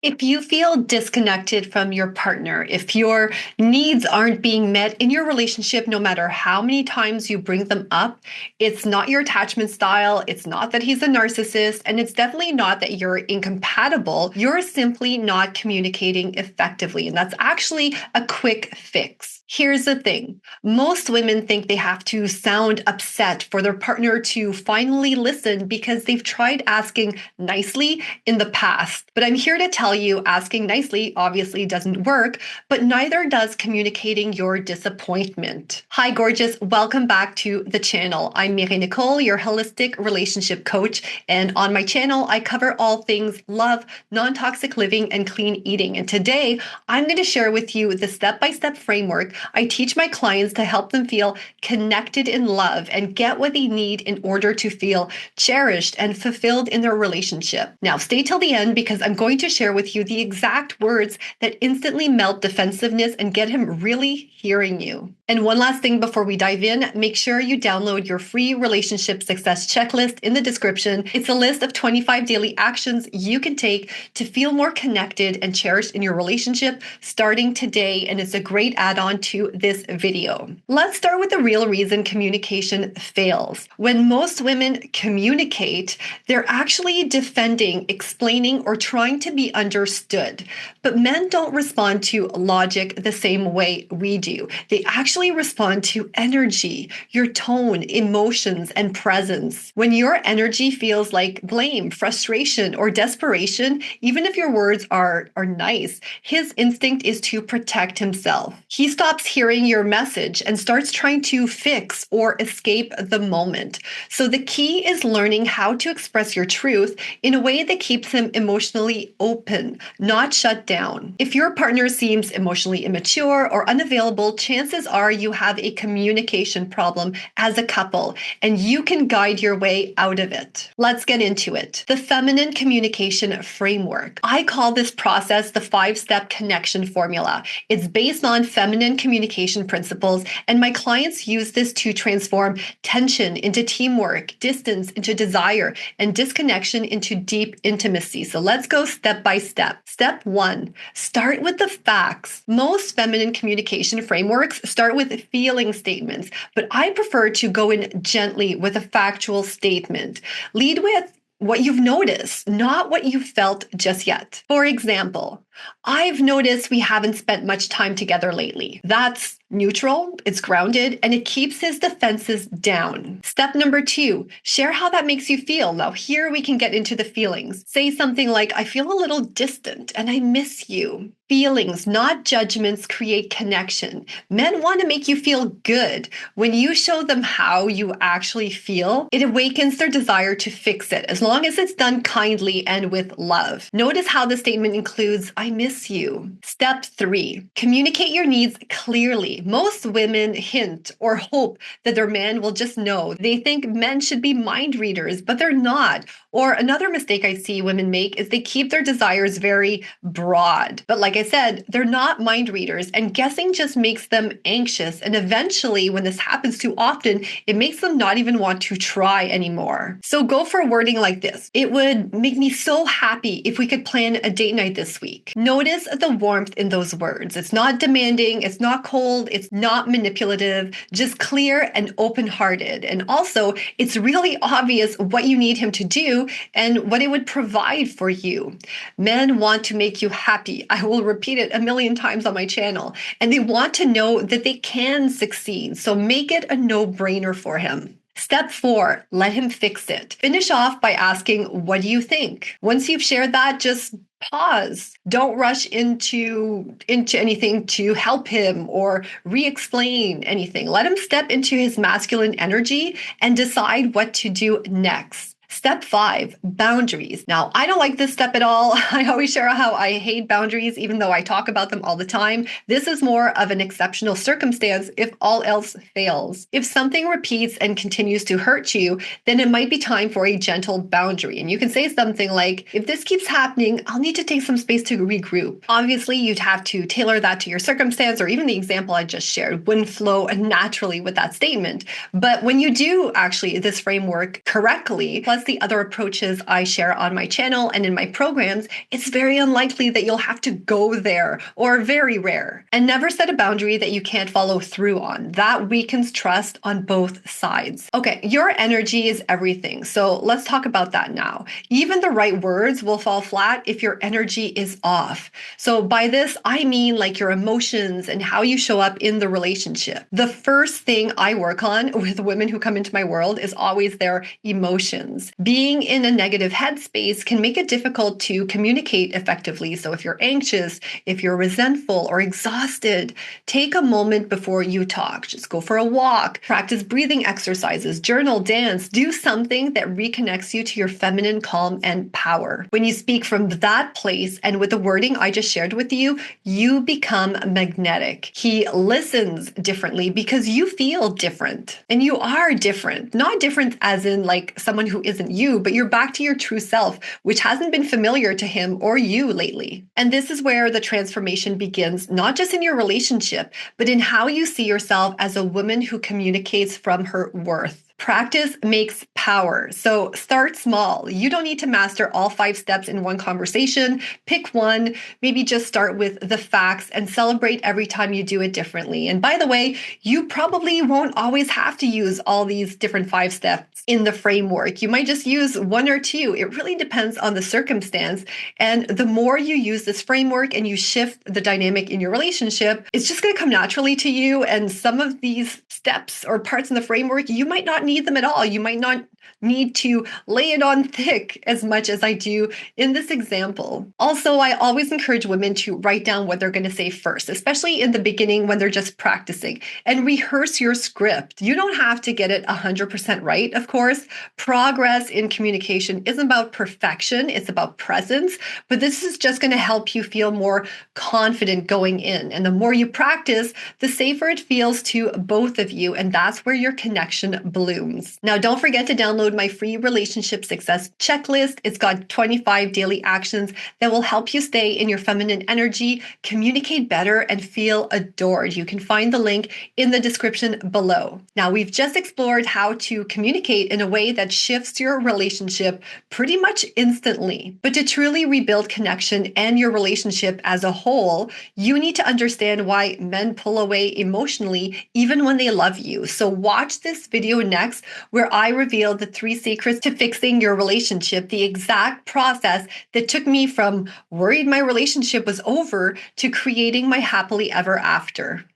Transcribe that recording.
If you feel disconnected from your partner, if your needs aren't being met in your relationship, no matter how many times you bring them up, it's not your attachment style. It's not that he's a narcissist, and it's definitely not that you're incompatible. You're simply not communicating effectively. And that's actually a quick fix. Here's the thing. Most women think they have to sound upset for their partner to finally listen because they've tried asking nicely in the past. But I'm here to tell you asking nicely obviously doesn't work, but neither does communicating your disappointment. Hi, gorgeous. Welcome back to the channel. I'm Mireille Nicole, your holistic relationship coach. And on my channel, I cover all things love, non-toxic living, and clean eating. And today, I'm going to share with you the step-by-step framework I teach my clients to help them feel connected in love and get what they need in order to feel cherished and fulfilled in their relationship. Now, stay till the end because I'm going to share with you the exact words that instantly melt defensiveness and get him really hearing you. And one last thing before we dive in, make sure you download your free relationship success checklist in the description. It's a list of 25 daily actions you can take to feel more connected and cherished in your relationship starting today. And it's a great add-on to this video. Let's start with the real reason communication fails. When most women communicate, they're actually defending, explaining, or trying to be understood. But men don't respond to logic the same way we do. They actually respond to energy, your tone, emotions, and presence. When your energy feels like blame, frustration, or desperation, even if your words are nice, his instinct is to protect himself. He stops hearing your message and starts trying to fix or escape the moment. So the key is learning how to express your truth in a way that keeps him emotionally open, not shut down. If your partner seems emotionally immature or unavailable, chances are you have a communication problem as a couple, and you can guide your way out of it. Let's get into it. The feminine communication framework. I call this process the 5-step connection formula. It's based on feminine communication principles, and my clients use this to transform tension into teamwork, distance into desire, and disconnection into deep intimacy. So let's go step by step. Step 1, start with the facts. Most feminine communication frameworks start with feeling statements, but I prefer to go in gently with a factual statement. Lead with what you've noticed, not what you felt just yet. For example, I've noticed we haven't spent much time together lately. That's neutral, it's grounded, and it keeps his defenses down. Step number 2, share how that makes you feel. Now, here we can get into the feelings. Say something like, I feel a little distant and I miss you. Feelings, not judgments, create connection. Men want to make you feel good. When you show them how you actually feel, it awakens their desire to fix it, as long as it's done kindly and with love. Notice how the statement includes, I miss you. Step 3, communicate your needs clearly. Most women hint or hope that their man will just know. They think men should be mind readers, but they're not. Or another mistake I see women make is they keep their desires very broad. But like I said, they're not mind readers, and guessing just makes them anxious. And eventually, when this happens too often, it makes them not even want to try anymore. So go for a wording like this. It would make me so happy if we could plan a date night this week. Notice the warmth in those words. It's not demanding, it's not cold, it's not manipulative, just clear and open-hearted. And also, it's really obvious what you need him to do and what it would provide for you. Men want to make you happy. I will repeat it a million times on my channel. And they want to know that they can succeed. So make it a no-brainer for him. Step 4, let him fix it. Finish off by asking, what do you think? Once you've shared that, just pause. Don't rush into anything to help him or re-explain anything. Let him step into his masculine energy and decide what to do next. Step 5, boundaries. Now, I don't like this step at all. I always share how I hate boundaries, even though I talk about them all the time. This is more of an exceptional circumstance if all else fails. If something repeats and continues to hurt you, then it might be time for a gentle boundary. And you can say something like, if this keeps happening, I'll need to take some space to regroup. Obviously, you'd have to tailor that to your circumstance, or even the example I just shared wouldn't flow naturally with that statement. But when you do actually this framework correctly, plus the other approaches I share on my channel and in my programs, it's very unlikely that you'll have to go there, or very rare. And never set a boundary that you can't follow through on. That weakens trust on both sides. Okay, your energy is everything. So let's talk about that now. Even the right words will fall flat if your energy is off. So by this, I mean like your emotions and how you show up in the relationship. The first thing I work on with women who come into my world is always their emotions. Being in a negative headspace can make it difficult to communicate effectively. So if you're anxious, if you're resentful or exhausted, take a moment before you talk. Just go for a walk, practice breathing exercises, journal, dance, do something that reconnects you to your feminine calm and power. When you speak from that place and with the wording I just shared with you, you become magnetic. He listens differently because you feel different, and you are different. Not different as in like someone who isn't you, but you're back to your true self, which hasn't been familiar to him or you lately. And this is where the transformation begins, not just in your relationship, but in how you see yourself as a woman who communicates from her worth. Practice makes power. So start small. You don't need to master all 5 steps in one conversation. Pick one, maybe just start with the facts and celebrate every time you do it differently. And by the way, you probably won't always have to use all these different 5 steps in the framework. You might just use 1 or 2. It really depends on the circumstance. And the more you use this framework and you shift the dynamic in your relationship, it's just going to come naturally to you. And some of these steps or parts in the framework, you might not need them at all. You might not need to lay it on thick as much as I do in this example. Also, I always encourage women to write down what they're going to say first, especially in the beginning when they're just practicing, and rehearse your script. You don't have to get it 100% right, of course. Progress in communication isn't about perfection, it's about presence, but this is just going to help you feel more confident going in. And the more you practice, the safer it feels to both of you, and that's where your connection blooms. Now, don't forget to download my free relationship success checklist. It's got 25 daily actions that will help you stay in your feminine energy, communicate better, and feel adored. You can find the link in the description below. Now, we've just explored how to communicate in a way that shifts your relationship pretty much instantly. But to truly rebuild connection and your relationship as a whole, you need to understand why men pull away emotionally even when they love you. So watch this video next, where I reveal the 3 secrets to fixing your relationship, the exact process that took me from worried my relationship was over to creating my happily ever after.